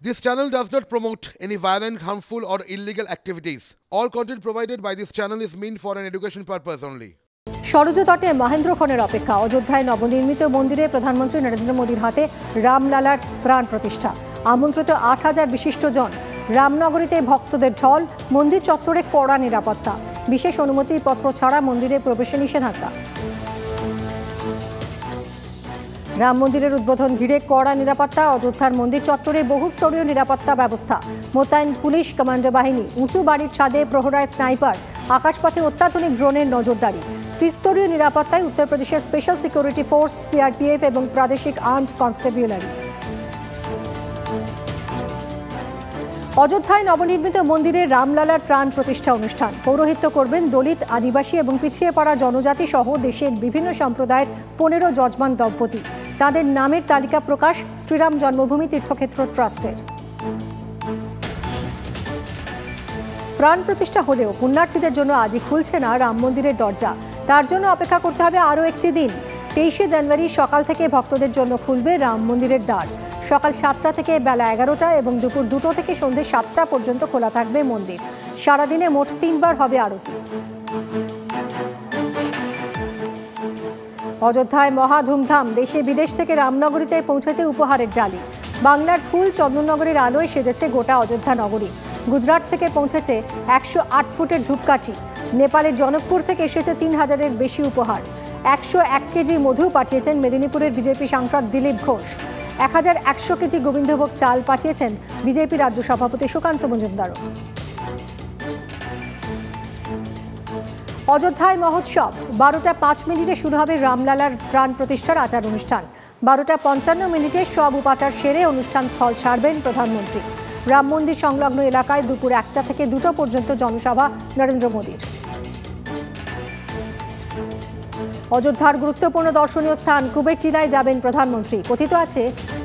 This channel does not promote any violent, harmful, or illegal activities. All content provided by this channel is meant for an education purpose only. Sarayu তটে মহেন্দ্রক্ষণের অপেক্ষা। অযোধ্যায় নবনির্মিত মন্দিরে প্রধানমন্ত্রী নরেন্দ্র মোদীর হাতে রামলালার প্রাণ প্রতিষ্ঠা। আমন্ত্রিত ৮,০০০ বিশিষ্ট জন। রামনগরীতে ভক্তদের ঢল। মন্দির চত্বরে কড়া নিরাপত্তা। বিশেষ অনুমতিপত্র ছাড়া মন্দিরে প্রবেশে নিষেধাজ্ঞা। রাম মন্দিরের উদ্বোধন ঘিরে কড়া নিরাপত্তা। অযোধ্যার মন্দির চত্বরে বহুস্তরীয় নিরাপত্তা ব্যবস্থা। মোতায়েন পুলিশ কমান্ডো বাহিনী। উঁচু বাড়ির ছাদে প্রহরায় স্নাইপার। আকাশপথে অত্যাধুনিক ড্রোনের নজরদারি। ত্রিস্তরীয় নিরাপত্তায় উত্তরপ্রদেশের স্পেশাল সিকিউরিটি ফোর্স, সিআরপিএফ এবং প্রাদেশিক আর্মড কনস্টেবুলারি। অযোধ্যায় নবনির্মিত মন্দিরে রামলালার প্রাণ প্রতিষ্ঠা অনুষ্ঠান। পৌরোহিত্য করবেন দলিত, আদিবাসী এবং পিছিয়ে পড়া জনজাতি সহ দেশের বিভিন্ন সম্প্রদায়ের ১৫ যজমান দম্পতি। তাদের নামের তালিকা প্রকাশ শ্রীরাম জন্মভূমি তীর্থক্ষেত্র ট্রাস্টের। প্রাণ প্রতিষ্ঠা হলেও পুণ্যার্থীদের জন্য আজই খুলছে না রাম মন্দিরের দরজা। তার জন্য অপেক্ষা করতে হবে আরও একটি দিন। ২৩শে জানুয়ারি সকাল থেকে ভক্তদের জন্য খুলবে রাম মন্দিরের দ্বার। সকাল ৭টা থেকে বেলা ১১টা এবং দুপুর ২টো থেকে সন্ধ্যে ৭টা পর্যন্ত খোলা থাকবে মন্দির। সারাদিনে মোট ৩বার হবে আরতি। অযোধ্যায় মহা ধুমধাম। দেশে বিদেশ থেকে রামনগরীতে পৌঁছেছে উপহারের ডালি। বাংলার ফুল চন্দননগরের আলোয় সেজেছে গোটা অযোধ্যা নগরী। গুজরাট থেকে পৌঁছেছে ১০৮ ফুটের ধূপকাঠি। নেপালের জনকপুর থেকে এসেছে ৩,০০০-এর বেশি উপহার। ১০১ কেজি মধু পাঠিয়েছেন মেদিনীপুরের বিজেপি সাংসদ দিলীপ ঘোষ। ১১০০ কেজি গোবিন্দভোগ চাল পাঠিয়েছেন বিজেপি রাজ্য সভাপতি সুকান্ত মজুমদারও। অযোধ্যায় মহোৎসব। ১২টা ৫ মিনিটে শুরু হবে রামলালার প্রাণ প্রতিষ্ঠার আচার অনুষ্ঠান। ১২টা ৫৫ মিনিটে সব উপাচার সেরে অনুষ্ঠান স্থল ছাড়বেন প্রধানমন্ত্রী। রাম মন্দির সংলগ্ন এলাকায় দুপুর ১টা থেকে ২টো পর্যন্ত জনসভা নরেন্দ্র মোদীর। অযোধ্যার গুরুত্বপূর্ণ দর্শনীয় স্থান কুবের টিলায় যাবেন প্রধানমন্ত্রী। কথিত আছে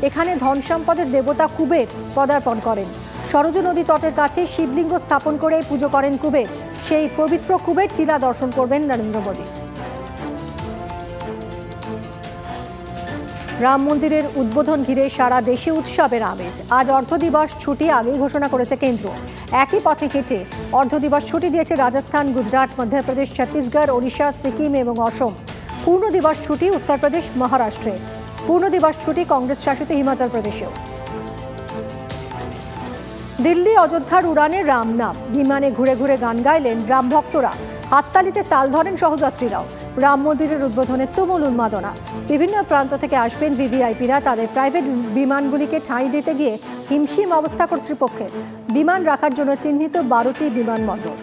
এখানে ধন সম্পদের দেবতা কুবের পদার্পণ করেন। সরযূ নদী তটের কাছে শিবলিঙ্গ স্থাপন করে পুজো করেন কুবের। সেই পবিত্র কুবের টিলা দর্শন করবেন নরেন্দ্র মোদী। রাম মন্দিরের উদ্বোধন ঘিরে সারা দেশে উৎসবের আমেজ। আজ অর্ধ দিবস ছুটি আগেই ঘোষণা করেছে কেন্দ্র। একই পথে হেঁটে অর্ধ দিবস ছুটি দিয়েছে রাজস্থান, গুজরাট, মধ্যপ্রদেশ, ছত্তিশগড়, ওড়িশা, সিকিম এবং অসম। পূর্ণ দিবস ছুটি উত্তরপ্রদেশ, মহারাষ্ট্রে। পূর্ণ দিবস ছুটি কংগ্রেস শাসিত হিমাচল প্রদেশেও। দিল্লি অযোধ্যার উড়ানে রাম নাম। বিমানে ঘুরে ঘুরে গান গাইলেন রাম ভক্তরা। হাততালিতে তাল ধরেন সহযাত্রীরাও। রাম মন্দিরের উদ্বোধনের তুমুল উন্মাদনা। বিভিন্ন প্রান্ত থেকে আসবেন ভিভিআইপিরা। তাদের প্রাইভেট বিমানগুলিকে ঠাঁই দিতে গিয়ে হিমশিম অবস্থা কর্তৃপক্ষের। বিমান রাখার জন্য চিহ্নিত ১২টি বিমানবন্দর।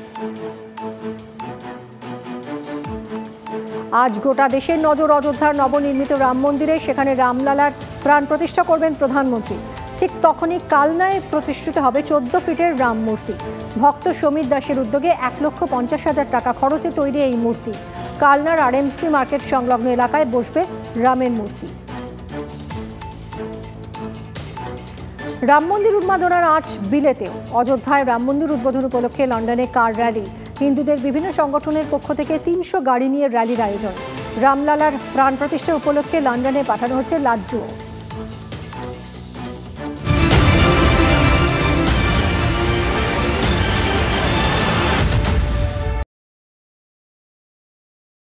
আজ গোটা দেশের নজর অযোধ্যার নবনির্মিত রাম মন্দিরে। সেখানে রামলালার প্রাণ প্রতিষ্ঠা করবেন প্রধানমন্ত্রী। ঠিক তখনই কালনায় প্রতিষ্ঠিত হবে ১৪ ফিটের রাম মূর্তি। ভক্ত সমীর দাসের উদ্যোগে ১,৫০,০০০ টাকা খরচে তৈরি এই মূর্তি। কালনার আরএমসি মার্কেট সংলগ্ন এলাকায় বসবে রামের মূর্তি। রাম মন্দির উন্মাদনার আজ বিলেতেও। অযোধ্যায় রাম মন্দির উদ্বোধন উপলক্ষে লন্ডনে কার র্যালি। হিন্দুদের বিভিন্ন সংগঠনের পক্ষ থেকে ৩০০ গাড়ি নিয়ে র্যালির আয়োজন। রামলালার প্রাণ প্রতিষ্ঠা উপলক্ষে লন্ডনে পাঠানো হচ্ছে লাড্ডু।